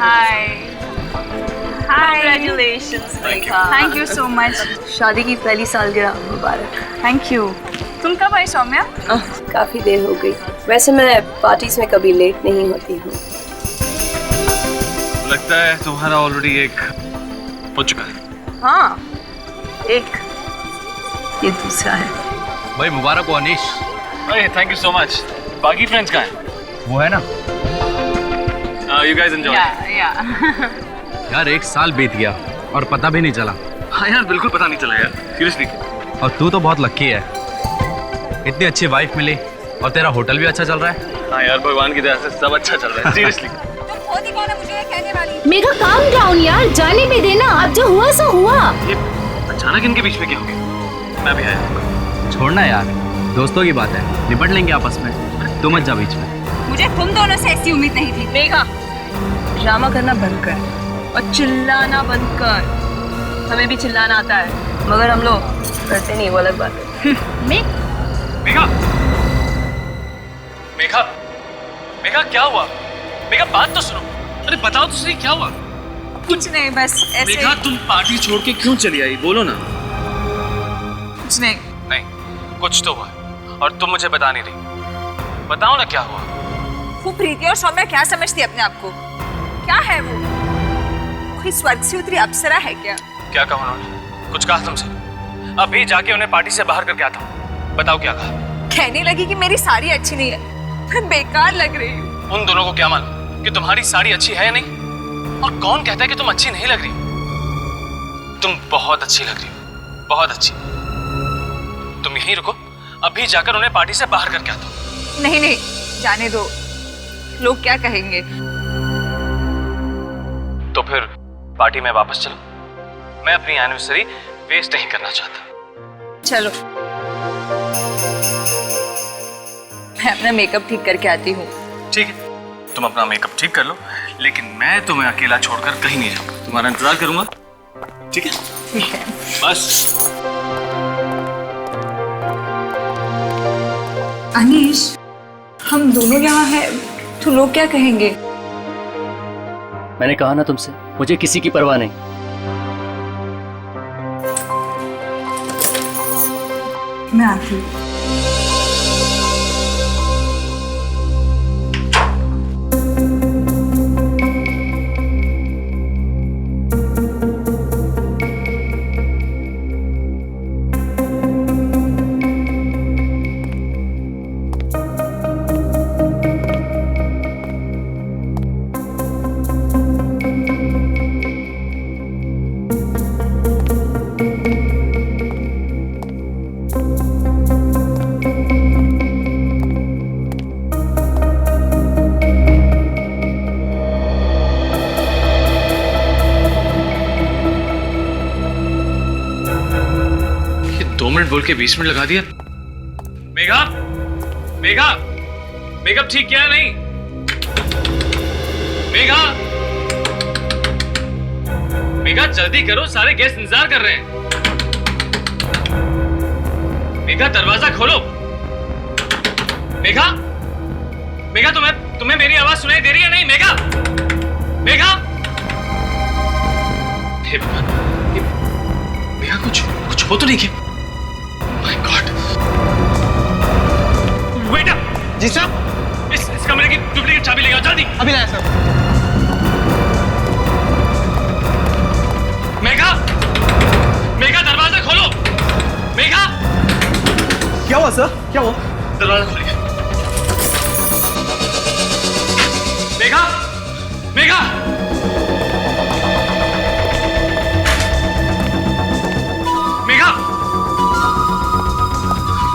Hi hi, congratulations Rekha. Thank you so much. शादी की पहली सालगिरह मुबारक। Thank you. तुम कब आई सौम्या? काफी देर हो गई। वैसे मैं पार्टीज में कभी लेट नहीं होती हूँ। लगता है तुम्हारा ऑलरेडी एक हो चुका है। हाँ, एक, ये दूसरा है। भाई मुबारक हो अनीश। अरे थैंक यू सो मच। बाकी फ्रेंड्स कहाँ हैं? वो है ना। You guys enjoy. यार 1 साल बीत गया और पता भी नहीं चला। हाँ यार बिल्कुल पता नहीं चला यार, सीरियसली। और तू तो बहुत लकी है, इतनी अच्छी वाइफ मिली और तेरा होटल भी अच्छा चल रहा है। हाँ यार भगवान की दया से सब अच्छा चल रहा है, सीरियसली। मेगा काम डाउन यार, जाने भी देना। अब जो हुआ सो हुआ। ये अचानक इनके बीच में क्या हो गया? मैं भी आया। छोड़ना यार, दोस्तों की बात है, निपट लेंगे आपस में। तू मत जा बीच में। मुझे तुम दोनों से ऐसी उम्मीद नहीं थी। मेघा, ड्रामा करना बंद कर और चिल्लाना बंद कर। हमें भी चिल्लाना आता है, मगर हम लोग करते नहीं, वो अलग बात है। मेघा, मेघा, मेघा क्या हुआ? मेघा बात तो सुनो। अरे बताओ तो सही क्या हुआ? कुछ नहीं, बस ऐसे। मेघा तुम पार्टी छोड़ के क्यों चली आई? बोलो ना। कुछ नहीं। नहीं, कुछ तो हुआ और तुम मुझे बता नहीं रही। बताओ ना क्या हुआ। वो प्रीति और सौम्या क्या समझती है अपने आप को? क्या है वो? कोई स्वर्ग से उतरी अप्सरा है क्या? क्या कहा उन्होंने? कुछ कहा तुमसे? अभी जाके उन्हें पार्टी से बाहर करके आता हूँ। बताओ क्या कहा? कहने लगी कि मेरी साड़ी अच्छी नहीं है, मैं बेकार लग रही हूँ। उन दोनों को क्या मालूम कि तुम्हारी साड़ी अच्छी है या नहीं? और कौन कहता है कि तुम अच्छी नहीं लग रही? तुम बहुत अच्छी लग रही हो, बहुत अच्छी। तुम यहीं रुको, अभी जाकर उन्हें पार्टी से बाहर करके आता हूँ। नहीं नहीं, जाने दो, लोग क्या कहेंगे। तो फिर पार्टी में वापस चलो। मैं अपनी एनिवर्सरी वेस्ट नहीं करना चाहता। चलो, मैं अपना मेकअप ठीक करके आती हूँ। ठीक है, तुम अपना मेकअप ठीक कर लो, लेकिन मैं तुम्हें अकेला छोड़कर कहीं नहीं जाऊंगा। तुम्हारा इंतजार करूंगा, ठीक है? ठीक है। बस। अनीश, हम दोनों यहाँ हैं, तो लोग क्या कहेंगे? मैंने कहा ना तुमसे, मुझे किसी की परवाह नहीं। मैं आती हूँ। बोल के 20 मिनट लगा दिया। मेघा, मेघा, मेकअप ठीक किया नहीं? मेघा, मेघा जल्दी करो, सारे गेस्ट इंतजार कर रहे हैं। मेघा दरवाजा खोलो। मेघा, मेघा तुम्हें मेरी आवाज सुनाई दे रही है नहीं? मेघा, मेघा, हे भगवान, मेघा कुछ हो तो नहीं किया? My God. Waiter! जी सर। इस कमरे की डुप्लीकेट चाबी ले आओ जल्दी। अभी लाया सर। मेघा, मेघा दरवाजा खोलो। मेघा, क्या हुआ सर? क्या हुआ? दरवाजा खोलिए। मेघा, मेघा, मेघा,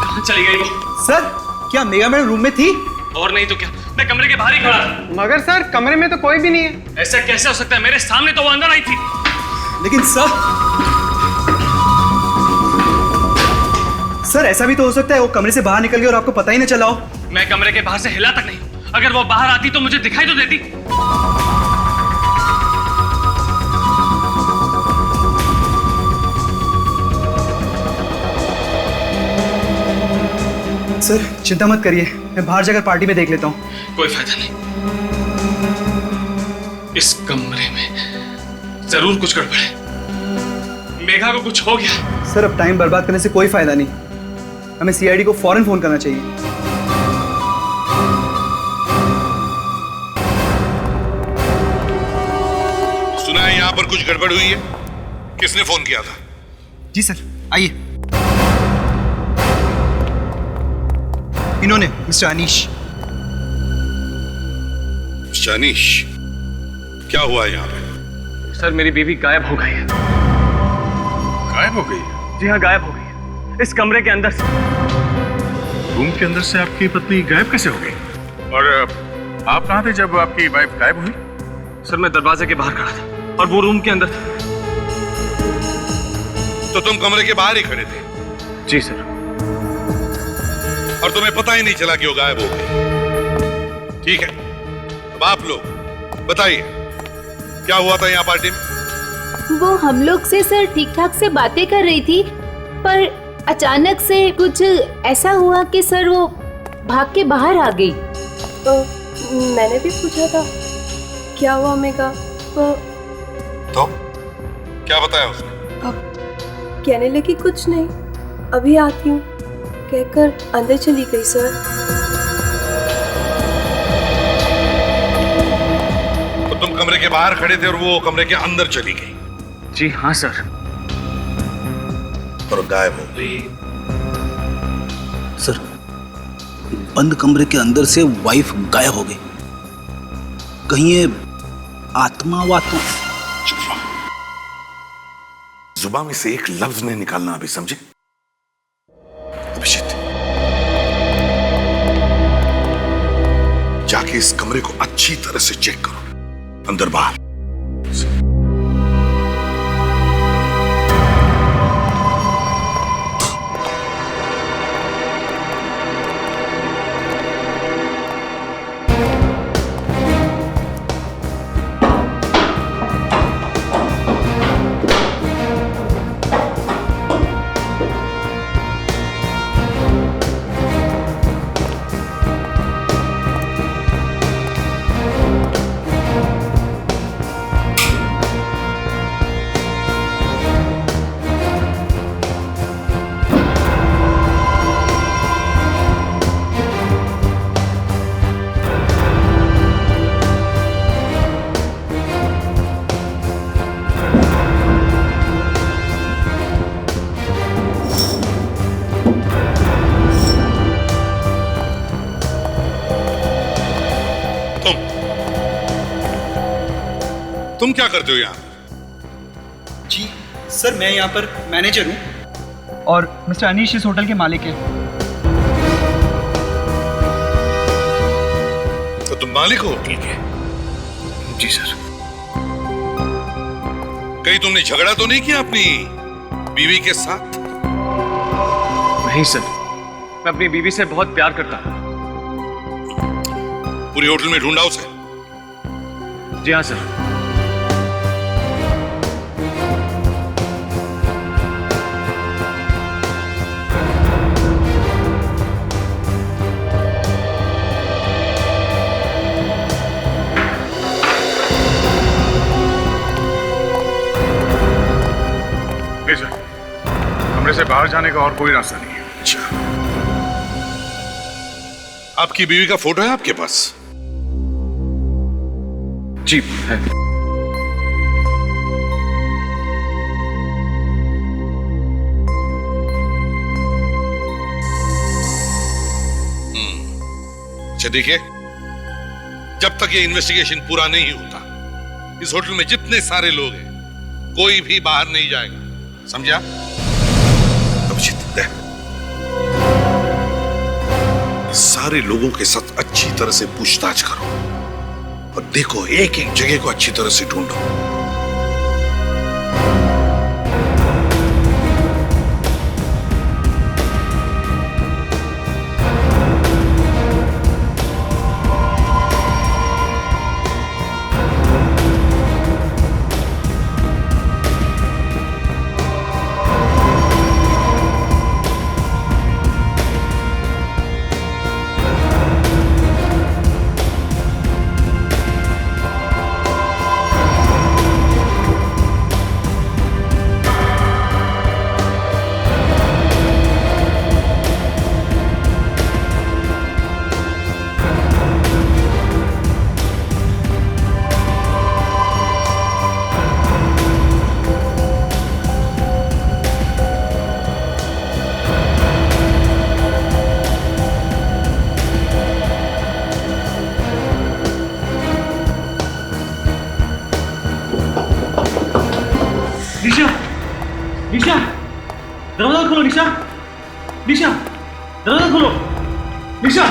कहाँ चली गई वो? सर, क्या मेगा मैडम रूम में थी? और नहीं तो क्या, मैं कमरे के बाहर ही खड़ा था। मगर सर कमरे में तो कोई भी नहीं है। ऐसा कैसे हो सकता है? मेरे सामने तो वो अंदर आई थी। लेकिन सर ऐसा भी तो हो सकता है वो कमरे से बाहर निकल गई और आपको पता ही नहीं चला हो। मैं कमरे के बाहर से हिला तक नहीं हूं। अगर वो बाहर आती तो मुझे दिखाई तो देती। सर चिंता मत करिए, मैं बाहर जाकर पार्टी में देख लेता हूँ। कोई फायदा नहीं। इस कमरे में जरूर कुछ गड़बड़ है। मेघा को कुछ हो गया। सर अब टाइम बर्बाद करने से कोई फायदा नहीं, हमें सीआईडी को फौरन फोन करना चाहिए। सुना है यहाँ पर कुछ गड़बड़ हुई है, किसने फोन किया था? जी सर, आइए। इन्होंने, मिस्टर अनीश। मिस्टर अनीश, क्या हुआ यहाँ पे? सर मेरी बीवी गायब हो गई है। गायब हो गई? जी हाँ, गायब हो गई है, इस कमरे के अंदर से। रूम के अंदर से आपकी पत्नी गायब कैसे हो गई? और आप कहाँ थे जब आपकी वाइफ गायब हुई? सर मैं दरवाजे के बाहर खड़ा था और वो रूम के अंदर था। तो तुम कमरे के बाहर ही खड़े थे? जी सर। और तुम्हें पता ही नहीं चला कि वो गायब हो गई? ठीक है, अब आप लोग बताइए क्या हुआ था यहाँ पार्टी में? वो हम लोग से सर ठीक ठाक से बातें कर रही थी, पर अचानक से कुछ ऐसा हुआ कि सर वो भाग के बाहर आ गई। तो मैंने भी पूछा था क्या हुआ मेघा, तो क्या बताया उसने? अब कहने लगी कुछ नहीं, अभी आती हूँ कहकर अंदर चली गई सर। तो तुम कमरे के बाहर खड़े थे और वो कमरे के अंदर चली गई? जी हाँ सर। और गायब हो गई? सर बंद कमरे के अंदर से वाइफ गायब हो गई, कहीं ये आत्मा वात्मा। चुप रहो, जुबान में से एक लफ्ज नहीं निकालना अभी, समझे? अभिजीत, जाके इस कमरे को अच्छी तरह से चेक करो, अंदर बाहर। तुम क्या करते हो यहाँ? जी सर, मैं यहाँ पर मैनेजर हूँ और मिस्टर अनीश इस होटल के मालिक हैं। तो तुम मालिक हो होटल के? जी सर। कहीं तुमने झगड़ा तो नहीं किया अपनी बीवी के साथ? नहीं सर, मैं अपनी बीवी से बहुत प्यार करता हूँ। पूरी होटल में ढूंढा उसे? जी हाँ सर। कमरे से बाहर जाने का और कोई रास्ता नहीं है। अच्छा, आपकी बीवी का फोटो है आपके पास? जी है। अच्छा देखिए, जब तक ये इन्वेस्टिगेशन पूरा नहीं होता, इस होटल में जितने सारे लोग हैं कोई भी बाहर नहीं जाएगा, समझा? अभिजीत, सारे लोगों के साथ अच्छी तरह से पूछताछ करो और देखो एक एक जगह को अच्छी तरह से ढूंढो। दरवाजा खोलो। निशा,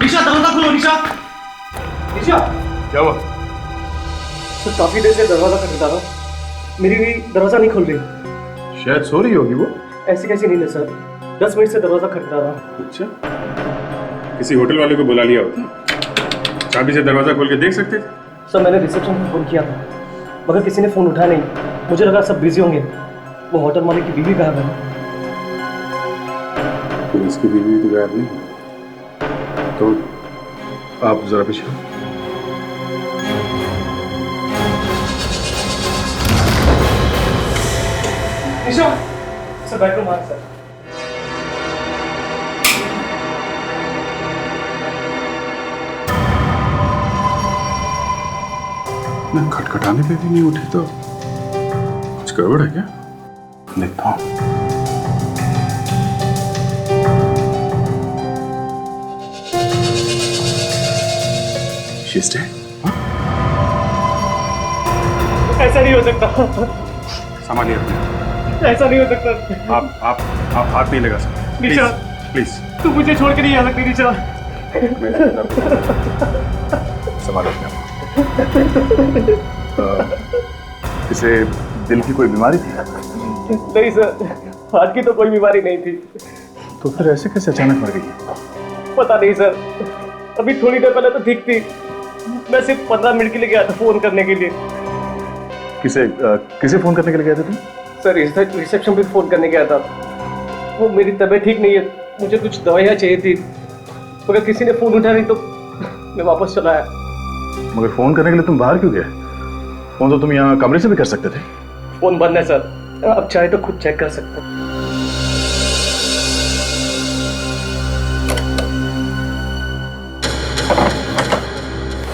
निशा दरवाजा खोलो। निशा, निशा। क्या हुआ? सर काफी देर से दरवाजा खटखटा रहा, मेरी भी दरवाजा नहीं खोल रही। शायद सो रही होगी वो। ऐसी कैसी नींद है सर, 10 मिनट से दरवाजा खटखटा रहा। अच्छा, किसी होटल वाले को बुला लिया होता, चाबी से दरवाजा खोल के देख सकते थे। सर मैंने रिसेप्शन में फ़ोन किया था, मगर किसी ने फ़ोन उठाया नहीं। मुझे लगा सब बिजी होंगे। वो होटल मालिक की बीवी गायब है। तो इसकी बीवी तो गायब नहीं, तो आप जरा पीछे। निशा, सर बेडरूम आ सर। मैं खटखटाने पे भी नहीं उठी तो कुछ गड़बड़ है क्या? देखता हूँ। ऐसा नहीं हो सकता। संभालिए अपने। ऐसा नहीं हो सकता। आप हाथ नहीं लगा सकते। निशा, प्लीज तू मुझे छोड़ के नहीं आ सकती। निशा, संभालो अपने आप। इसे दिल की कोई बीमारी थी? नहीं सर, हार्ट की तो कोई बीमारी नहीं थी। तो फिर ऐसे कैसे अचानक मर गई? पता नहीं सर, अभी थोड़ी देर पहले तो ठीक थी। मैं सिर्फ 15 मिनट के लिए गया था फोन करने के लिए। किसे फोन करने के लिए गए थे तुम? सर रिसेप्शन पे फोन करने गया था। वो मेरी तबीयत ठीक नहीं है, मुझे कुछ दवाइयाँ चाहिए थी, मगर किसी ने फोन उठाया नहीं तो मैं वापस चला आया। मगर फोन करने के लिए तुम बाहर क्यों गए? फोन तो तुम यहाँ कमरे से भी कर सकते थे। फोन बंद है सर, आप चाहे तो खुद चेक कर सकते हैं।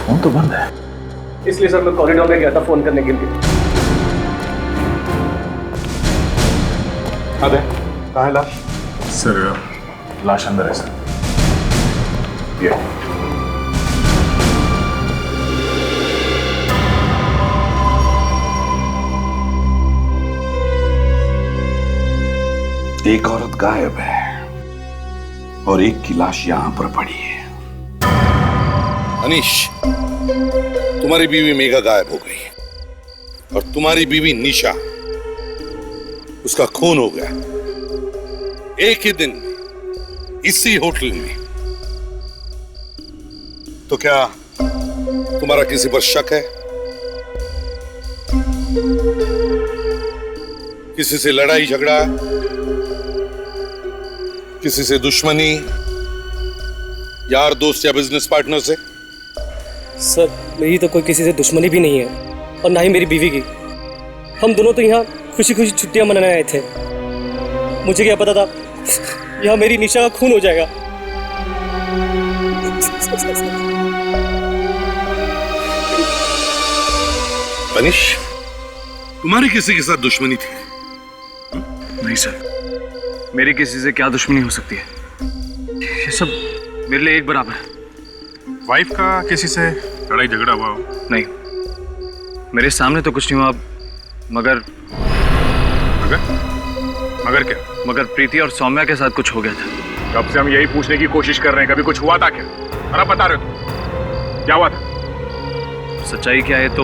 फोन तो बंद है। इसलिए सर मैं कॉरिडोर में गया था फोन करने के लिए। अबे कहाँ है लाश? सर लाश अंदर है सर। ये एक औरत गायब है और एक की लाश यहां पर पड़ी है। अनीश, तुम्हारी बीवी मेघा गायब हो गई और तुम्हारी बीवी निशा, उसका खून हो गया एक ही दिन इसी होटल में। तो क्या तुम्हारा किसी पर शक है? किसी से लड़ाई झगड़ा, किसी से दुश्मनी, यार दोस्त या बिजनेस पार्टनर से? सर मेरी तो कोई किसी से दुश्मनी भी नहीं है और ना ही मेरी बीवी की। हम दोनों तो यहाँ खुशी खुशी छुट्टियां मनाने आए थे। मुझे क्या पता था यहाँ मेरी निशा का खून हो जाएगा। तनिष, तुम्हारी किसी के साथ दुश्मनी थी? नहीं सर, मेरी किसी से क्या दुश्मनी हो सकती है? ये सब मेरे लिए एक बराबर है। वाइफ का किसी से लड़ाई झगड़ा हुआ हो? नहीं, मेरे सामने तो कुछ नहीं हुआ, मगर मगर क्या? मगर प्रीति और सौम्या के साथ कुछ हो गया था। कब से हम यही पूछने की कोशिश कर रहे हैं, कभी कुछ हुआ था क्या? और आप बता रहे हो क्या हुआ था? सच्चाई क्या है तो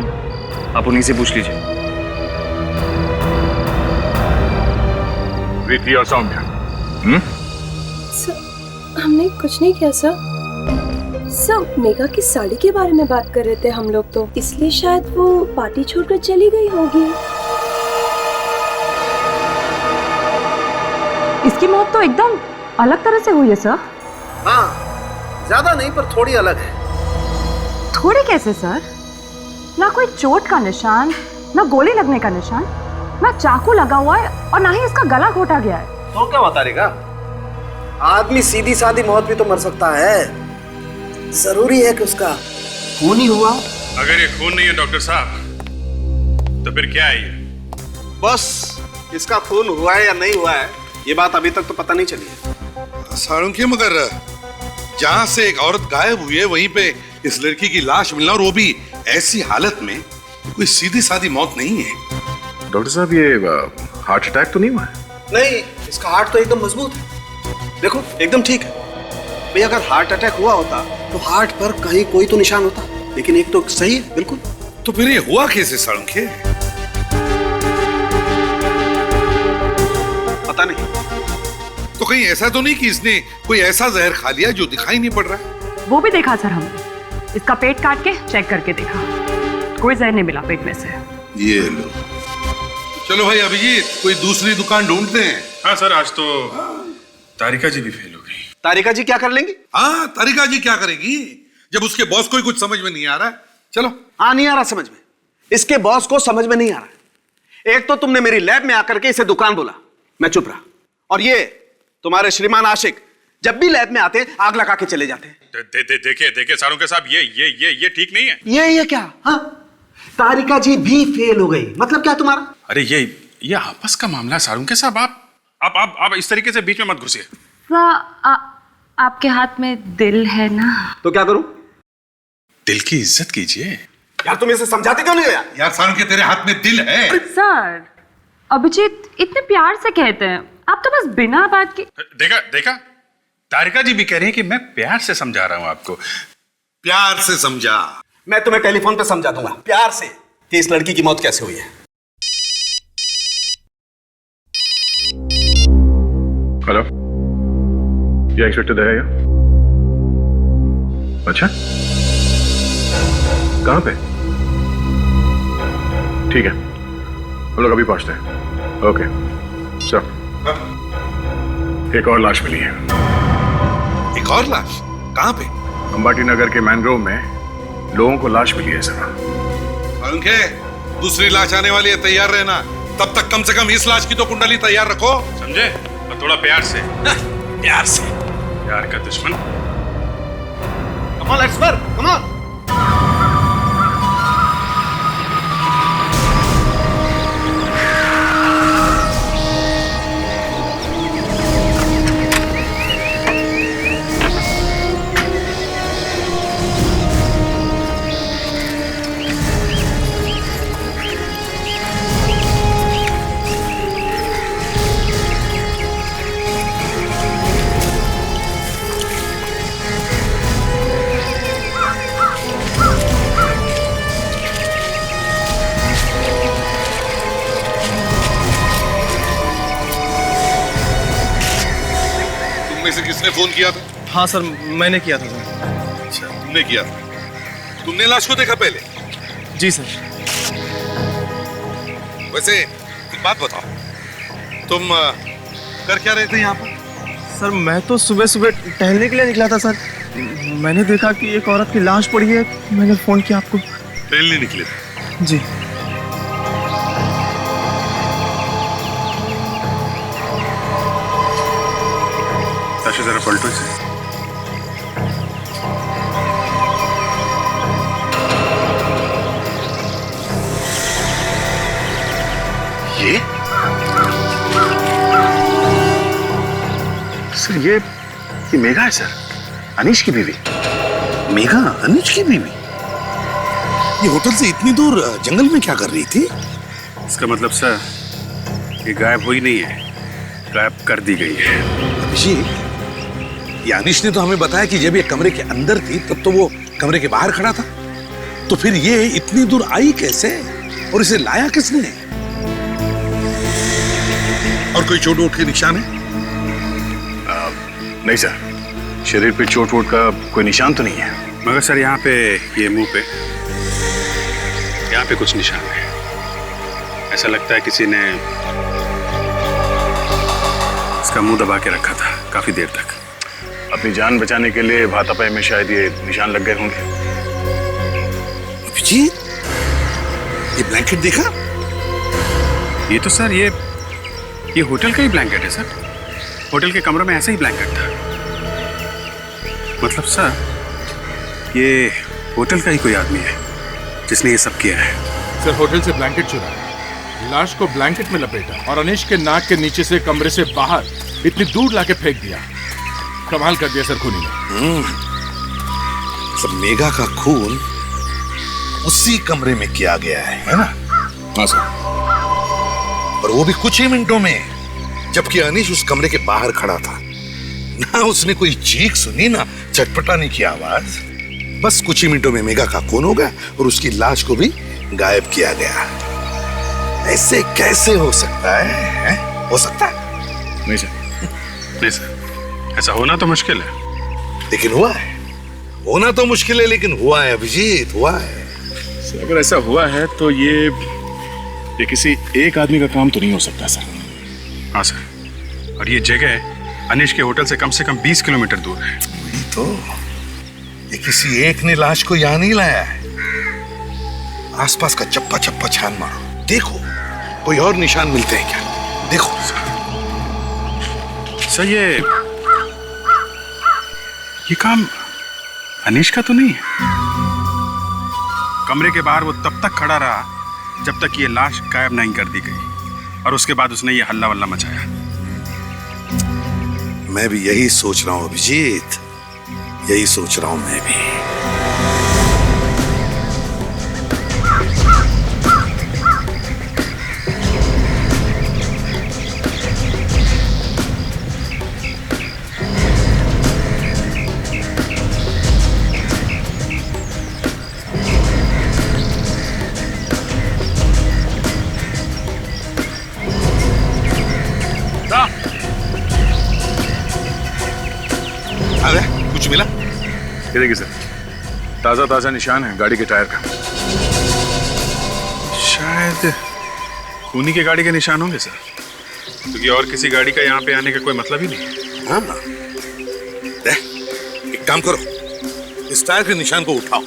आप उन्हीं से पूछ लीजिए। प्रीति और सौम्या? सर हमने कुछ नहीं किया सर। सर मेघा की साड़ी के बारे में बात कर रहे थे हम लोग, तो इसलिए शायद वो पार्टी छोड़कर चली गई होगी। इसकी मौत तो एकदम अलग तरह से हुई है सर। हाँ, ज्यादा नहीं पर थोड़ी अलग है। थोड़ी कैसे सर? ना कोई चोट का निशान, ना गोली लगने का निशान, ना चाकू लगा हुआ है और ना ही इसका गला घोटा गया है। तो क्या बता रहेगा? आदमी सीधी सादी मौत भी तो मर सकता है। जरूरी है कि उसका खून ही हुआ। अगर ये खून नहीं है डॉक्टर साहब, तो फिर क्या है ये? बस इसका खून हुआ है या नहीं हुआ है, ये बात अभी तक तो पता नहीं चली है। सारुंखे, मगर जहां से एक औरत गायब हुई है वहीं पे इस लड़की की लाश मिलना, और वो भी ऐसी हालत में, कोई सीधी सादी मौत नहीं है। डॉक्टर साहब, ये हार्ट अटैक तो नहीं हुआ है? नहीं, इसका हार्ट तो एकदम मजबूत है। देखो एकदम ठीक है भैया। अगर हार्ट अटैक हुआ होता तो हार्ट पर कहीं कोई तो निशान होता, लेकिन एक तो सही है बिल्कुल। तो फिर ये हुआ कैसे साळुंखे? पता नहीं। तो कहीं ऐसा तो नहीं कि इसने कोई ऐसा जहर खा लिया जो दिखाई नहीं पड़ रहा है? वो भी देखा सर हमने, इसका पेट काट के चेक करके देखा, कोई जहर नहीं मिला पेट में से। ये लो। चलो भाई अभिजीत, कोई दूसरी दुकान ढूंढते हैं। हाँ सर, आज तो तारिका जी भी फेल हो गई। तारिका जी क्या कर लेंगी? हाँ, तारिका जी क्या करेगी जब उसके बॉस को ही कुछ समझ में नहीं आ रहा है? चलो। हाँ, नहीं आ रहा समझ में, इसके बॉस को समझ में नहीं आ रहा। एक तो तुमने मेरी लैब में आकर के इसे दुकान बोला, मैं चुप रहा, और ये तुम्हारे श्रीमान आशिक जब भी लैब में आते आग लगा के चले जाते। देखिए साळुंखे साहब, ये ठीक नहीं है। ये क्या? हाँ, तारिका जी भी फेल हो गई, मतलब क्या तुम्हारा? अरे ये आपस का मामला है साळुंखे साहब, आप इस तरीके से बीच में मत घुसिए। आपके हाथ में दिल है ना? तो क्या करूं? दिल की इज्जत कीजिए। यार तुम इसे समझाते क्यों नहीं हो यार? यार साळुंखे, तेरे हाथ में दिल है। सर, अभिजीत इतने प्यार से कहते हैं, आप तो बस बिना बात के। देखा तारिका जी भी कह रही हैं कि मैं प्यार से समझा रहा हूं आपको। प्यार से समझा? मैं तुम्हें टेलीफोन पे समझा दूंगा प्यार से कि इस लड़की की मौत कैसे हुई है। हेलो, ये इंस्पेक्टर दया? अच्छा, कहां पे? ठीक है, हम लोग अभी पहुंचते हैं। Okay sir. एक और लाश मिली है। एक और लाश? कहां पे? अंबाटी नगर के मैनग्रोव में लोगों को लाश मिली है सर। साळुंखे, दूसरी लाश आने वाली है, तैयार रहना। तब तक कम से कम इस लाश की तो कुंडली तैयार रखो, समझे? और थोड़ा प्यार से। प्यार से? प्यार का दुश्मन। Come on, let's work. Come on. से किसने फोन किया था? हाँ सर, मैंने किया था सर। अच्छा, तुमने किया था। तुमने लाश को देखा पहले? जी सर। वैसे एक बात बताओ, तुम कर क्या रहे थे यहाँ पर? सर मैं तो सुबह सुबह टहलने के लिए निकला था सर। मैंने देखा कि एक औरत की लाश पड़ी है, मैंने फोन किया आपको। टहलने निकले थे? जी। जरा पलटो इसे। ये सर, ये मेघा है सर, अनीश की बीवी। मेघा अनीश की बीवी? ये होटल से इतनी दूर जंगल में क्या कर रही थी? इसका मतलब सर, ये गायब हुई नहीं है, गायब कर दी गई है। अभिषेक, ये अनीश ने तो हमें बताया कि जब ये कमरे के अंदर थी तब तो वो कमरे के बाहर खड़ा था, तो फिर ये इतनी दूर आई कैसे और इसे लाया किसने? और कोई चोट वोट के निशान है? नहीं सर, शरीर पे चोट वोट का कोई निशान तो नहीं है, मगर सर यहाँ पे, ये मुंह पे, यहाँ पे कुछ निशान है। ऐसा लगता है किसी ने इसका मुंह दबा के रखा था काफी देर तक। अपनी जान बचाने के लिए हाथापाई में शायद ये निशान लग गए होंगे। अभिजीत, ये ब्लैंकेट देखा? ये तो सर, ये होटल का ही ब्लैंकेट है सर। होटल के कमरे में ऐसा ही ब्लैंकेट था। मतलब सर, ये होटल का ही कोई आदमी है जिसने ये सब किया है। सर, होटल से ब्लैंकेट चुराया, लाश को ब्लैंकेट में लपेटा और अनीश के नाक के नीचे से कमरे से बाहर इतनी दूर लाके फेंक दिया। कमाल कर दिया सर खूनी ने। सब मेघा का खून उसी कमरे में किया गया है ना? हाँ सर। और वो भी कुछ ही मिनटों में, जबकि अनीश उस कमरे के बाहर खड़ा था। ना उसने कोई चीख सुनी, ना चटपटाने की आवाज। बस कुछ ही मिनटों में मेघा का खून हो गया और उसकी लाश को भी गायब किया गया। ऐसे कैसे हो सकता है? हो सकता है? नहीं सर, नहीं सर, ऐसा होना तो मुश्किल है। लेकिन हुआ है। होना तो मुश्किल है लेकिन हुआ है अभिजीत, हुआ है। सर, अगर ऐसा हुआ है तो ये किसी एक आदमी का काम तो नहीं हो सकता सर। हाँ सर, और ये जगह अनिश के होटल से कम 20 किलोमीटर दूर है। वही तो, ये किसी एक ने लाश को यहाँ नहीं लाया है। आसपास का चप्पा चप्पा छान मारो, देखो कोई और निशान मिलते हैं क्या? देखो सर, ये काम अनिश का तो नहीं है। कमरे के बाहर वो तब तक खड़ा रहा जब तक ये लाश गायब नहीं कर दी गई, और उसके बाद उसने ये हल्ला वल्ला मचाया। मैं भी यही सोच रहा हूं अभिजीत, यही सोच रहा हूं मैं भी। अरे कुछ मिला? ये देखिए सर, ताजा ताजा निशान है गाड़ी के टायर का। शायद खूनी की गाड़ी के निशान होंगे सर, क्योंकि और किसी गाड़ी का यहाँ पे आने का कोई मतलब ही नहीं। हाँ, एक काम करो, इस टायर के निशान को उठाओ।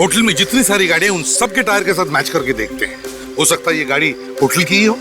होटल में जितनी सारी गाड़ियां उन सब के टायर के साथ मैच करके देखते हैं। हो सकता है ये गाड़ी होटल की ही हो।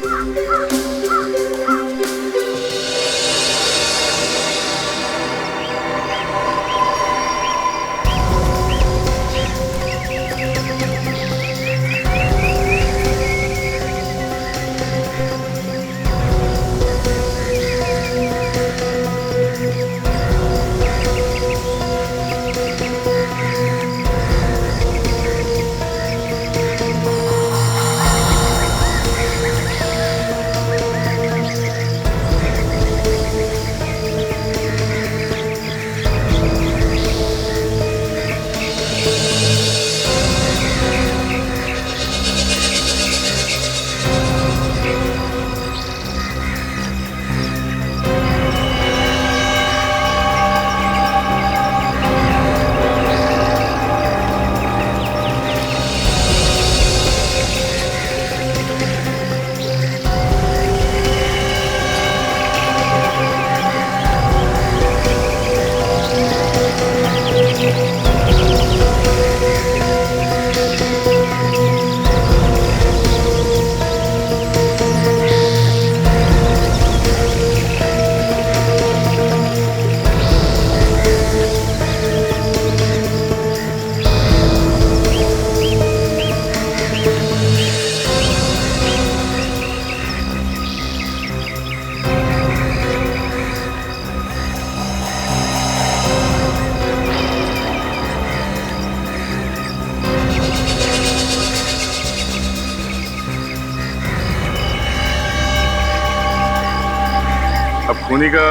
अब खूनी का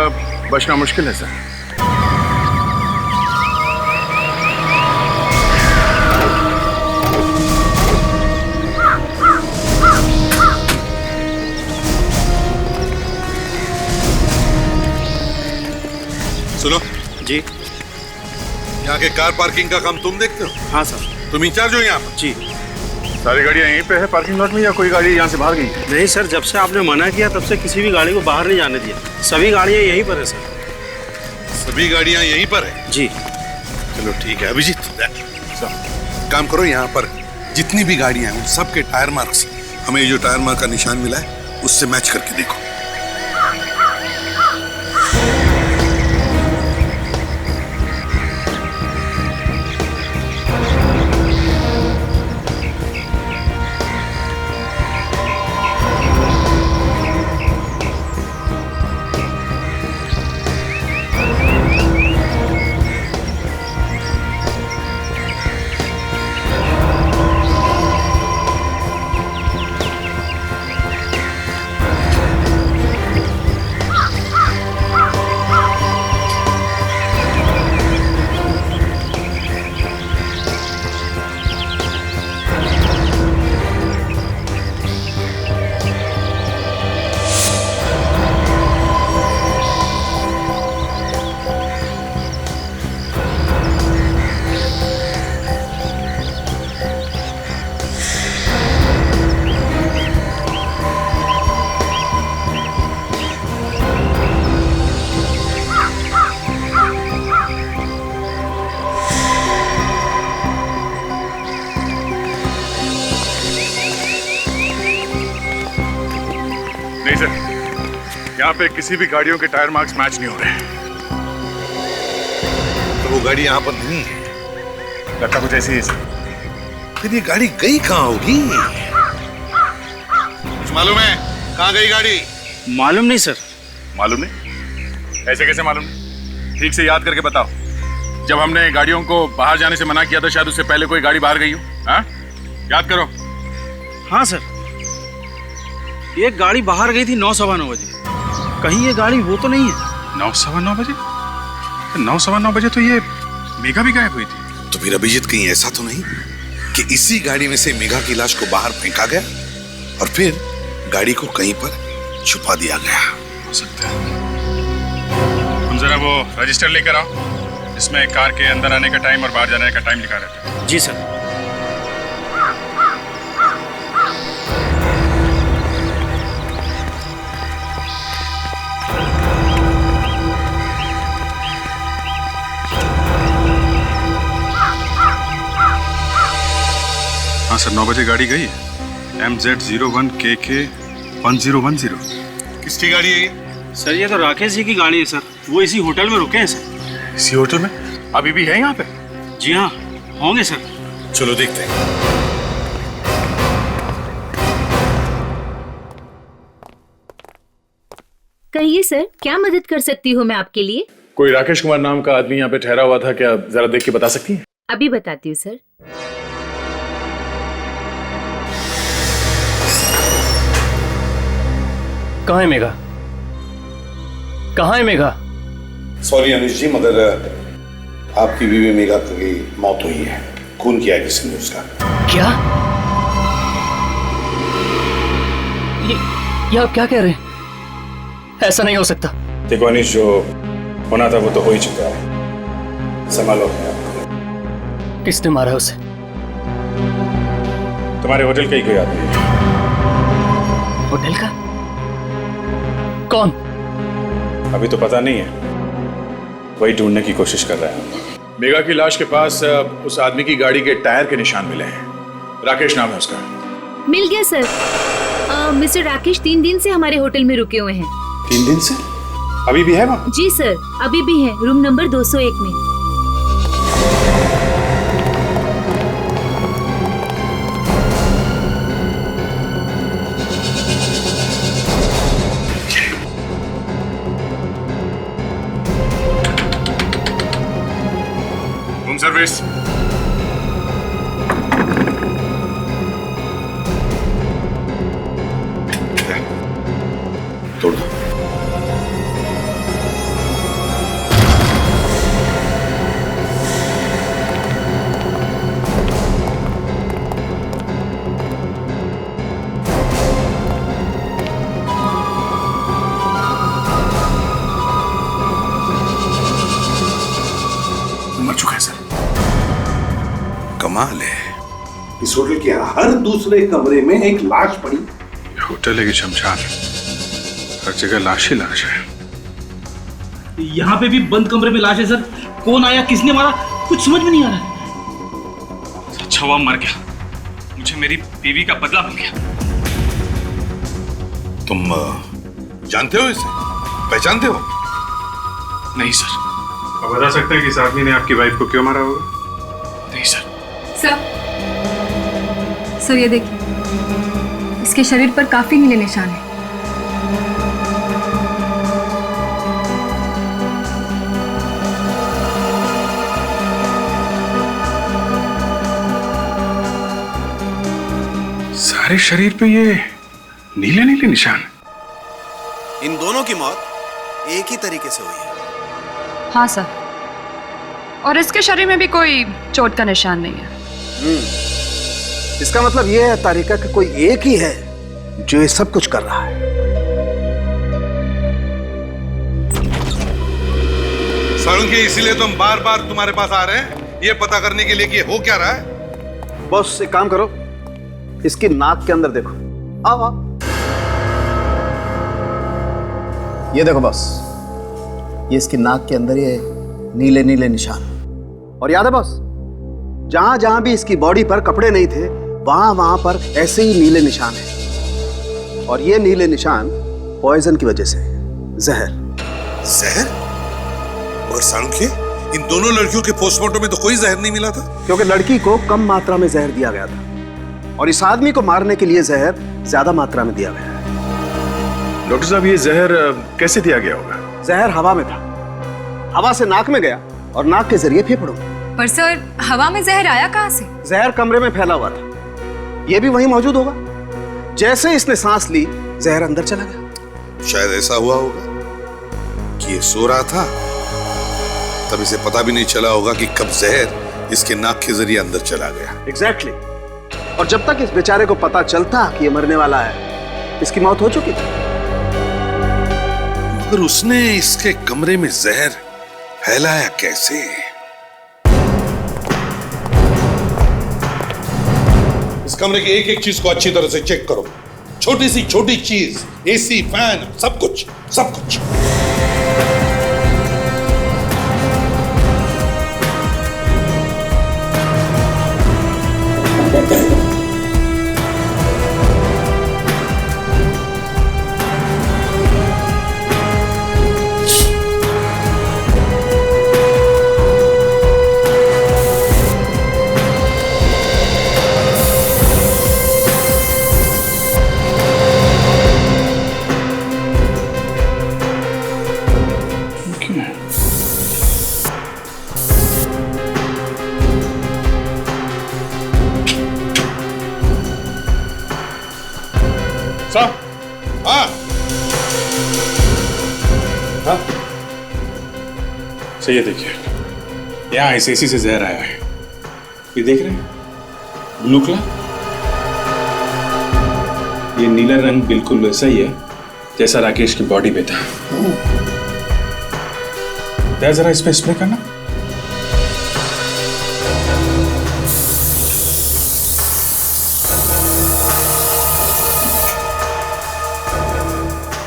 बचना मुश्किल है सर। सुनो जी। यहाँ के कार पार्किंग का काम तुम देखते हो? हाँ सर। तुम इंचार्ज हो यहाँ पर? जी। सारी गाड़ियाँ यहीं पे है पार्किंग लॉट में, या कोई गाड़ी यहाँ से बाहर गई? नहीं सर, जब से आपने मना किया तब से किसी भी गाड़ी को बाहर नहीं जाने दिया। सभी गाड़ियाँ यहीं पर है सर। सभी गाड़ियाँ यहीं पर है? जी। चलो ठीक है अभिजीत, काम करो, यहाँ पर जितनी भी गाड़ियाँ हैं उन सब के टायर मार्क्स, हमें जो टायर मार्क का निशान मिला है उससे मैच करके देखो। यहाँ पे किसी भी गाड़ियों के टायर मार्क्स मैच नहीं हो रहे। तो वो गाड़ी यहाँ पर नहीं है। लगता कुछ ऐसी है सर। फिर ये गाड़ी गई कहाँ होगी? कुछ मालूम है कहाँ गई गाड़ी? मालूम नहीं सर। मालूम नहीं? ऐसे कैसे मालूम नहीं? ठीक से याद करके बताओ। जब हमने गाड़ियों को बाहर जाने से मना किया था, शायद उससे पहले कोई गाड़ी बाहर गई हो। हाँ, याद करो। हाँ सर, ये गाड़ी बाहर गई थी 9:15 बजे। कहीं ये गाड़ी वो तो नहीं है? 9:15 बजे? 9:15 बजे तो ये मेघा भी गायब हुई थी। तो फिर अभिजीत कहीं ऐसा तो नहीं कि इसी गाड़ी में से मेघा की लाश को बाहर फेंका गया और फिर गाड़ी को कहीं पर छुपा दिया गया? हो सकता है। तुम जरा वो रजिस्टर लेकर आओ, इसमें कार के अंदर आने का टाइम और बाहर जाने का टाइम लिखा रहता है। जी सर। हाँ सर, 9 बजे गाड़ी गई है। MZ01KK 1010। किसकी गाड़ी है ये? सर ये तो राकेश जी की गाड़ी है सर। वो इसी होटल में रुके हैं सर। इसी होटल में? अभी भी है यहाँ पे? जी हाँ, होंगे सर। चलो देखते हैं। कहिए सर, क्या मदद कर सकती हूँ मैं आपके लिए? कोई राकेश कुमार नाम का आदमी यहाँ पे ठहरा हुआ था क्या? जरा देख के बता सकती हैं? अभी बताती हूँ सर। कहाँ है मेघा? कहाँ है मेघा? सॉरी अनिश जी, मगर आपकी बीवी मेघा की मौत हुई है। खून किया है किसी ने उसका। क्या? ये आप क्या कह रहे हैं? ऐसा नहीं हो सकता। देखो अनिश, जो होना था वो तो हो ही चुका है। संभालो अपने आप। किसने मारा है उसे? तुम्हारे होटल का ही कोई आदमी है। होटल का? कौन? अभी तो पता नहीं है, वही ढूंढने की कोशिश कर रहे हैं। मेघा की लाश के पास उस आदमी की गाड़ी के टायर के निशान मिले हैं। राकेश नाम है उसका। मिल गया सर। मिस्टर राकेश 3 दिन से हमारे होटल में रुके हुए हैं। 3 दिन से? अभी भी है वहाँ? जी सर, अभी भी है, रूम नंबर 201 में। Room service. तोड़ दो। मर चुका है सर। कमाल है, इस होटल के हर दूसरे कमरे में एक लाश पड़ी। होटल है कि शमशान, हर जगह लाश ही लाश है। यहाँ पे भी बंद कमरे में लाश है सर। कौन आया, किसने मारा, कुछ समझ में नहीं आ रहा। अच्छा हुआ मर गया, मुझे मेरी बीवी का बदला मिल गया। तुम जानते हो इसे? पहचानते हो? नहीं सर। अब बता सकते हैं कि इस आदमी ने आपकी वाइफ को क्यों मारा होगा? नहीं सर। सर ये देखिए, इसके शरीर पर काफी नीले निशान हैं। सारे शरीर पे ये नीले नीले निशान। इन दोनों की मौत एक ही तरीके से हुई है। हाँ सर, और इसके शरीर में भी कोई चोट का निशान नहीं है। इसका मतलब यह है तारिका का कोई एक ही है जो ये सब कुछ कर रहा है। सालुंकी, इसीलिए तो हम बार बार तुम्हारे पास आ रहे हैं, ये पता करने के लिए कि हो क्या रहा है। बॉस एक काम करो, इसकी नाक के अंदर देखो। आओ आओ। ये देखो बॉस, ये इसकी नाक के अंदर ये नीले नीले निशान। और याद है बॉस, जहां जहां भी इसकी बॉडी पर कपड़े नहीं थे वहां वहां पर ऐसे ही नीले निशान हैं। और ये नीले निशान पॉइजन की वजह से। जहर। जहर? और सांख्य, इन दोनों लड़कियों के पोस्टमार्टम में तो कोई जहर नहीं मिला था। क्योंकि लड़की को कम मात्रा में जहर दिया गया था और इस आदमी को मारने के लिए जहर ज्यादा मात्रा में दिया गया है। डॉक्टर साहब, ये जहर कैसे दिया गया होगा? जहर हवा में था, हवा से नाक में गया और नाक के जरिए फेफड़ों में। पर सर, हवा में जहर आया कहाँ से? जहर कमरे में फैला हुआ था, ये भी वहीं मौजूद होगा। जैसे इसने सांस ली, जहर अंदर चला गया। शायद ऐसा हुआ होगा कि ये सो रहा था, तब इसे पता भी नहीं चला होगा कि कब जहर इसके नाक के जरिए अंदर चला गया। एग्जैक्टली। और जब तक इस बेचारे को पता चलता कि ये मरने वाला है, इसकी मौत हो चुकी थी। मगर उसने इसके कमरे में जहर फैलाया कैसे? इस कमरे की एक एक चीज को अच्छी तरह से चेक करो। छोटी सी छोटी चीज, एसी, फैन, सब कुछ, सब कुछ। सही है, देखिए यहाँ इस एसी से जहर आया है। ये देख रहे हैं, ब्लू कलर, ये नीला रंग बिल्कुल वैसा ही है जैसा राकेश की बॉडी पे था। जरा इस पे स्प्रे करना।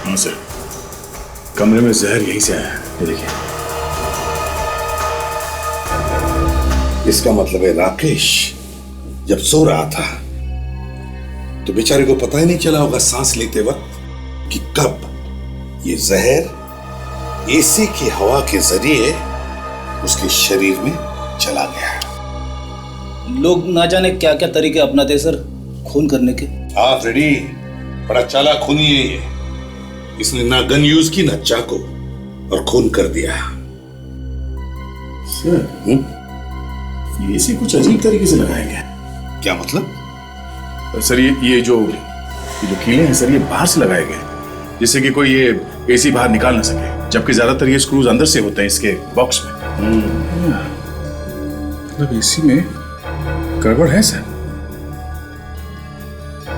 हाँ सर, कमरे में जहर यहीं से आया है, ये देखिए। इसका मतलब है राकेश जब सो रहा था तो बेचारे को पता ही नहीं चला होगा सांस लेते वक्त कि कब ये जहर एसी की हवा के जरिए उसके शरीर में चला गया। लोग ना जाने क्या क्या तरीके अपनाते सर खून करने के। हाँ फ्रेडी, बड़ा चालाक खूनी है ये। इसने ना गन यूज की ना चाकू, और खून कर दिया। सर, ये एसी कुछ अजीब तरीके से लगाया गया। क्या मतलब? सर, ये जो कीले हैं सर, ये बाहर से लगाए गए जिससे कि कोई ये एसी बाहर निकाल ना सके, जबकि ज्यादातर ये स्क्रूज अंदर से होते हैं इसके बॉक्स में। मतलब एसी में गड़बड़ है सर।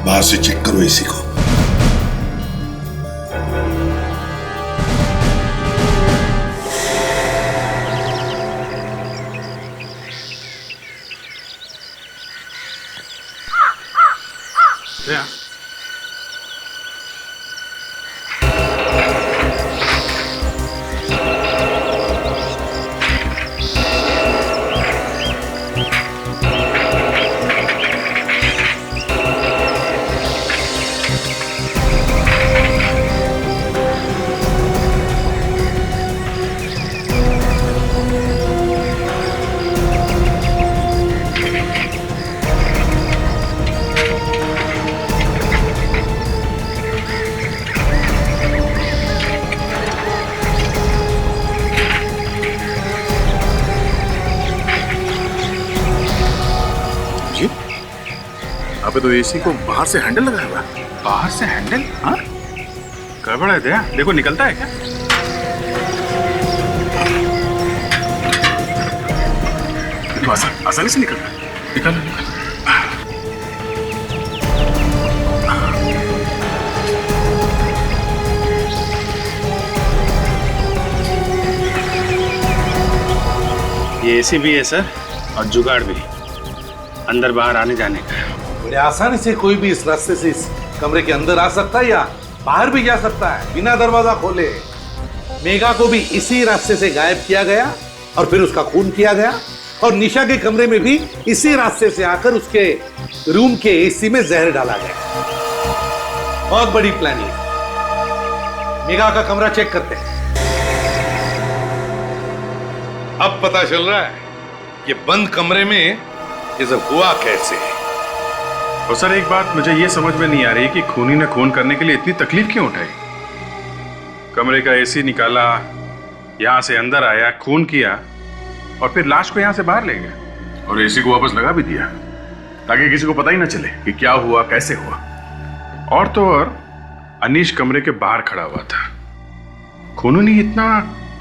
बाहर से चेक करो एसी को। Yeah. यहाँ पे तो एसी को बाहर से हैंडल लगा हुआ है। बाहर से हैंडल? हाँ, गड़बड़ है दया। देखो निकलता है क्या? देखो आसानी से निकलता है। निकल निकल। ये एसी भी है सर, और जुगाड़ भी, अंदर बाहर आने जाने का। बड़े आसानी से कोई भी इस रास्ते से इस कमरे के अंदर आ सकता है या बाहर भी जा सकता है बिना दरवाजा खोले। मेघा को भी इसी रास्ते से गायब किया गया और फिर उसका खून किया गया, और निशा के कमरे में भी इसी रास्ते से आकर उसके रूम के एसी में जहर डाला गया। बहुत बड़ी प्लानिंग। मेघा का कमरा चेक करते हैं। अब पता चल रहा है कि बंद कमरे में ये सब हुआ कैसे। और सर एक बात मुझे ये समझ में नहीं आ रही कि खूनी ने खून करने के लिए इतनी तकलीफ क्यों उठाई। कमरे का एसी निकाला, यहां से अंदर आया, खून किया और फिर लाश को यहां से बाहर ले गया और एसी को वापस लगा भी दिया ताकि किसी को पता ही ना चले कि क्या हुआ, कैसे हुआ। और तो और अनीश कमरे के बाहर खड़ा हुआ था। खूनों ने इतना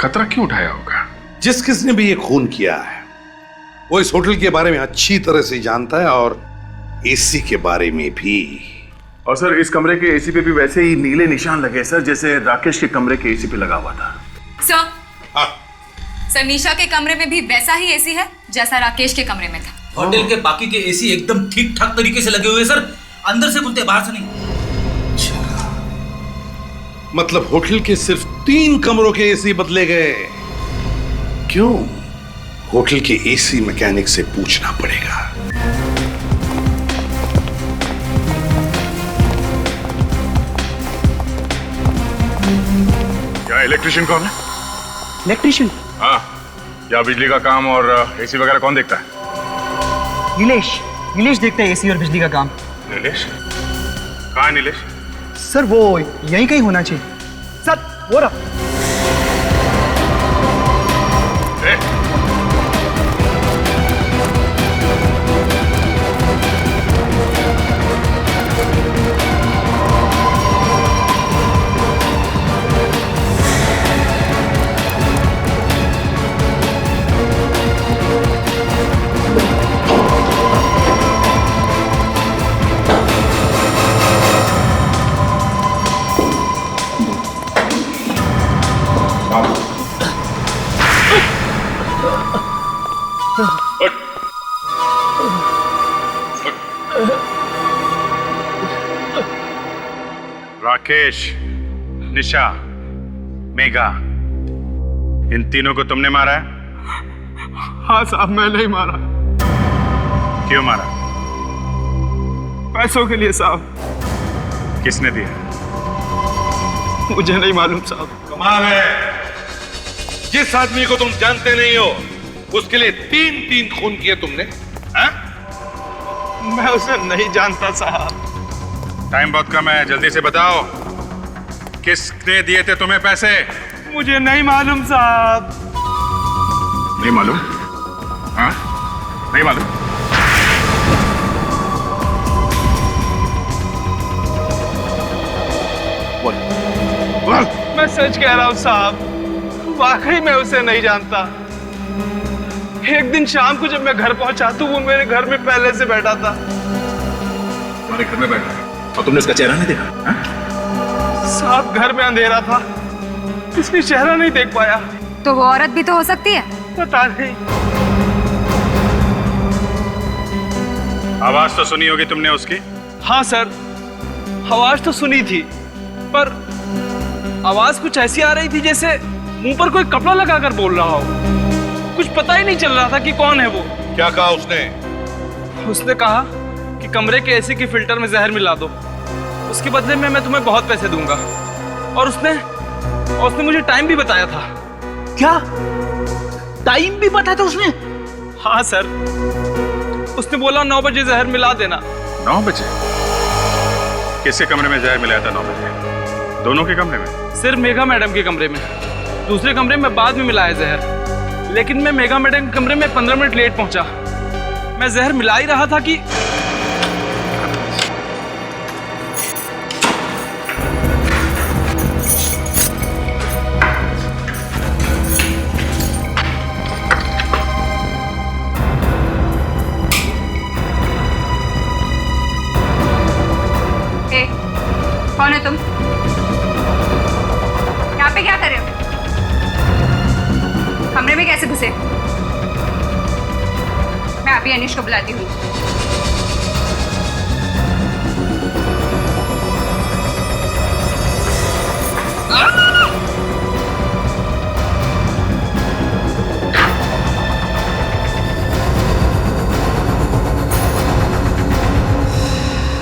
खतरा क्यों उठाया होगा? जिस किसने भी ये खून किया है वो इस होटल के बारे में अच्छी तरह से जानता है और एसी के बारे में भी। और सर इस कमरे के एसी पे भी वैसे ही नीले निशान लगे सर, जैसे राकेश के कमरे के एसी पे लगा हुआ था। सर निशा के कमरे में भी वैसा ही एसी है जैसा राकेश के कमरे में था। होटल के बाकी के एसी एकदम ठीक ठाक तरीके से लगे हुए सर, अंदर से खुलते बाहर से नहीं। अच्छा, मतलब होटल के सिर्फ 3 कमरों के एसी बदले गए। क्यों? होटल के एसी मैकेनिक से पूछना पड़ेगा। क्या इलेक्ट्रिशियन कौन है? इलेक्ट्रिशियन? हाँ, या बिजली का काम और एसी वगैरह कौन देखता है? नीलेश देखता है एसी और बिजली का काम। नीलेश? कहाँ है नीलेश? सर वो यहीं कहीं होना चाहिए। सर वो रहा। राकेश, निशा, मेघा, इन तीनों को तुमने मारा है? हाँ साहब, मैं नहीं मारा। क्यों मारा? पैसों के लिए साहब। किसने दिया? मुझे नहीं मालूम साहब। कमाल है, जिस आदमी को तुम जानते नहीं हो उसके लिए 3 खून किए तुमने। मैं उसे नहीं जानता साहब। टाइम बहुत कम है, जल्दी से बताओ किसने दिए थे तुम्हें पैसे? मुझे नहीं मालूम साहब। नहीं मालूम? हाँ, नहीं मालूम? बोल। मैं सच कह रहा हूँ साहब, वाकई मैं उसे नहीं जानता। एक दिन शाम को जब मैं घर पहुंचा तो वो मेरे घर में पहले से बैठा था। तुम्हारे घर में बैठा और तुमने उसका चेहरा नहीं देखा? साहब घर में अंधेरा था, इसलिए चेहरा नहीं देख पाया। तो वो औरत भी तो हो सकती है। पता नहीं। आवाज तो सुनी होगी तुमने उसकी? हाँ सर, आवाज तो सुनी थी, पर आवाज कुछ ऐसी आ रही थी जैसे मुंह पर कोई कपड़ा लगाकर बोल रहा हो। कुछ पता ही नहीं चल रहा था कि कौन है वो। क्या कहा उसने? उसने कहा कि कमरे के एसी के फिल्टर में जहर मिला दो, उसके बदले में मैं तुम्हें बहुत पैसे दूंगा। और उसने मुझे टाइम भी बताया था। क्या टाइम भी बताया था उसने? हाँ सर, उसने बोला 9 बजे जहर मिला देना। 9 बजे? किसके कमरे में जहर मिलाया था 9 बजे? दोनों के कमरे में? सिर्फ मेघा मैडम के कमरे में, दूसरे कमरे में बाद में मिलाया जहर। लेकिन मैं मेघा मैडम के कमरे में 15 मिनट लेट पहुंचा। मैं जहर मिला ही रहा था कि कौन है तुम? यहाँ पे क्या कर रहे हो? कमरे में कैसे घुसे? मैं अभी अनीश को बुलाती हूँ।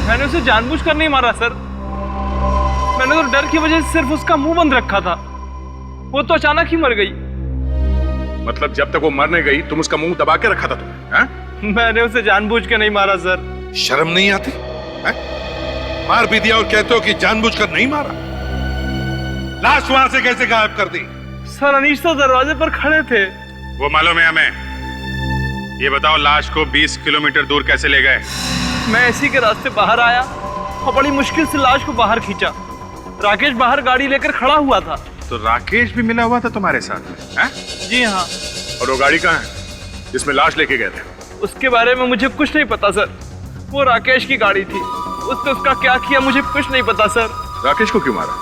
मैंने उसे जानबूझकर नहीं मारा सर। मैंने तो डर की वजह से सिर्फ उसका मुंह बंद रखा था। वो तो अचानक ही मर गई। मतलब जब तक वो मरने गई तुम उसका मुंह दबा के रखा था तुमने? हैं? मैंने उसे जानबूझ के नहीं मारा सर। शर्म नहीं आती? मार भी दिया और कहते हो कि जानबूझकर नहीं मारा। लाश वहां से कैसे गायब कर दी? सर अनीश तो दरवाजे पर खड़े थे। वो मालूम है हमें। ये बताओ लाश को 20 किलोमीटर दूर कैसे ले गए? मैं इसी के रास्ते बाहर आया और बड़ी मुश्किल से लाश को बाहर खींचा। राकेश बाहर गाड़ी लेकर खड़ा हुआ था। तो राकेश भी मिला हुआ था तुम्हारे साथ में? हैं? जी हाँ। और वो गाड़ी कहाँ है जिसमें लाश लेके गए थे? उसके बारे में मुझे कुछ नहीं पता सर। वो राकेश की गाड़ी थी। उसने उसका क्या किया मुझे कुछ नहीं पता सर। राकेश को क्यों मारा?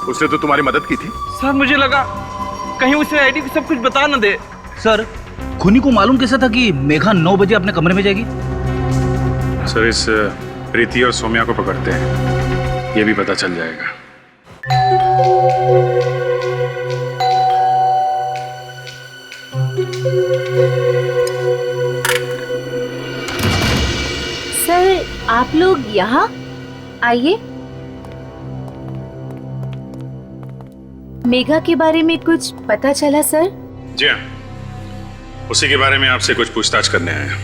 उसने तो तुम्हारी मदद की थी। सर मुझे लगा कहीं उसे आईडी को सब कुछ बता न दे। सर खूनी को मालूम कैसा था कि मेघा 9 बजे अपने कमरे में जाएगी? सर इस प्रीति और सौम्या को पकड़ते हैं, ये भी पता चल जाएगा। सर आप लोग यहाँ आइए। मेघा के बारे में कुछ पता चला सर? जी हाँ, उसी के बारे में आपसे कुछ पूछताछ करने आए हैं।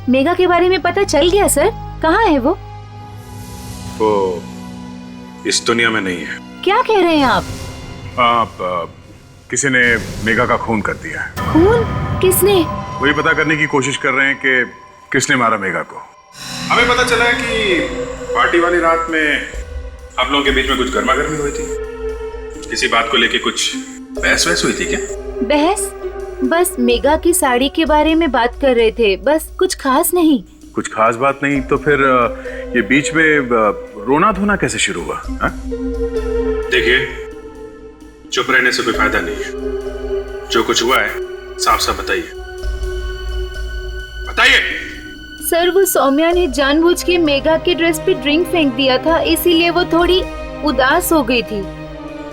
मेघा के बारे में पता चल गया सर? कहाँ है वो? वो इस दुनिया में नहीं है। क्या कह रहे हैं आप? किसी ने मेघा का खून कर दिया है। खून? किसने? वही पता करने की कोशिश कर रहे हैं कि किसने मारा मेघा को। हमें पता चला है कि पार्टी वाली रात में आप लोगों के बीच में कुछ गर्मा गर्मी हुई थी। किसी बात को लेके कुछ बहस वहस हुई थी क्या? बहस? बस मेघा की साड़ी के बारे में बात कर रहे थे, बस कुछ खास नहीं। कुछ खास बात नहीं तो फिर ये बीच में रोना धोना कैसे शुरू हुआ? देखिए, चुप रहने से कोई फायदा नहीं है। जो कुछ हुआ है साफ साफ बताइए, बताइए। सर वो सौम्या ने जानबूझ के मेघा के ड्रेस पे ड्रिंक फेंक दिया था, इसीलिए वो थोड़ी उदास हो गई थी।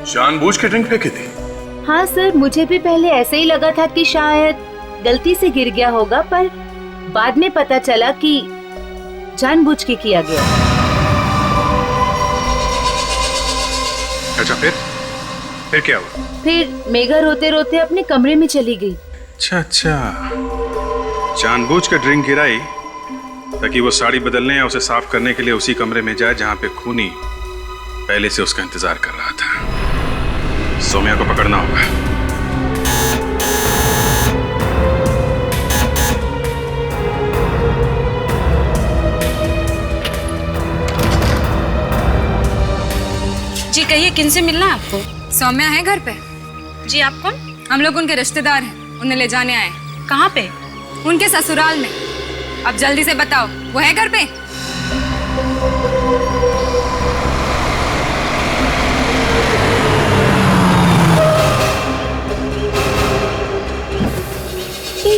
जानबूझ के ड्रिंक फेंकी थी? हाँ सर, मुझे भी पहले ऐसे ही लगा था कि शायद गलती से गिर गया होगा, पर बाद में पता चला कि जानबूझ के किया गया। अच्छा फिर क्या हुआ? फिर मेघा रोते रोते अपने कमरे में चली गई। अच्छा, जानबूझ के ड्रिंक गिराई ताकि वो साड़ी बदलने या उसे साफ करने के लिए उसी कमरे में जाए जहां पे खूनी पहले से उसका इंतजार कर रहा था। सौम्या को पकड़ना होगा। जी कहिए, किनसे मिलना है आपको? सौम्या है घर पे? जी आप कौन? हम लोग उनके रिश्तेदार हैं, उन्हें ले जाने आए। कहाँ पे? उनके ससुराल में। अब जल्दी से बताओ, वो है घर पे?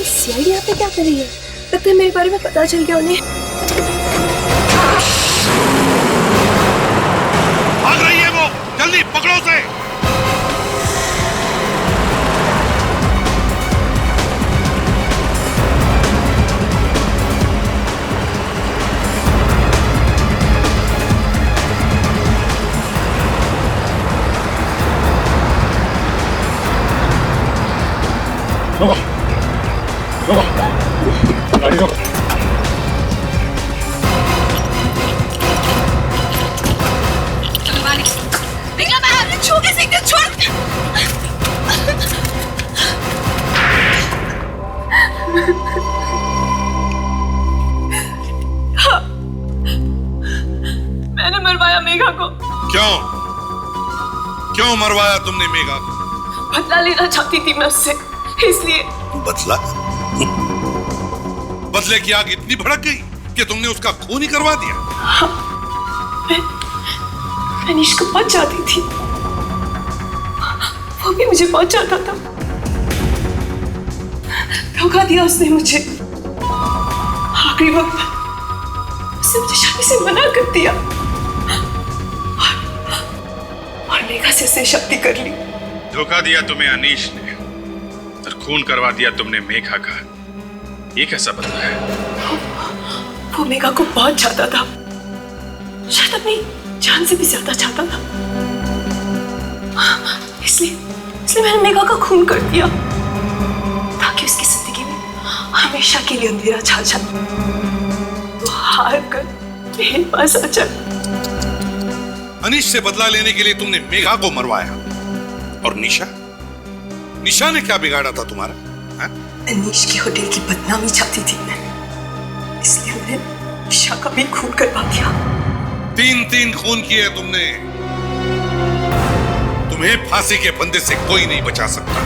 सीआईडी यहाँ पे क्या कर रही है? लगता है मेरे बारे में पता चल गया उन्हें। भाग रही है वो, जल्दी पकड़ो उसे। गाड़ी रोक। मैंने मरवाया मेघा को। क्यों मरवाया तुमने मेघा को? बदला लेना चाहती थी मैं उससे, इसलिए। बदला? बदले की आग इतनी भड़क गई कि तुमने उसका खून ही करवा दिया? हाँ, मैं अनीश को बहुत चाहती थी, वो भी मुझे बहुत चाहता था। धोखा दिया उसने मुझे। आखिरी वक्त उसने मुझे शादी से मना कर दिया और मेघा से उससे शादी कर ली। धोखा दिया तुम्हें अनीश ने और खून करवा दिया तुमने मेघा का। ये कैसा बदला है? वो मेघा को बहुत चाहता था। शायद जान से भी ज्यादा चाहता था, इसलिए मैंने मेघा का खून कर दिया ताकि उसकी जिंदगी में हमेशा के लिए अंधेरा छा जाए। वो हार कर मेरे पास आ जाए। अनीश से बदला लेने के लिए तुमने मेघा को मरवाया, और निशा ने क्या बिगाड़ा था तुम्हारा? अनीश की होटल की बदनामी चाहती थी मैं, इसलिए मैंने निशा का भी खून करवा दिया। 3 खून किए तुमने। तुम्हें फांसी के फंदे से कोई नहीं बचा सकता।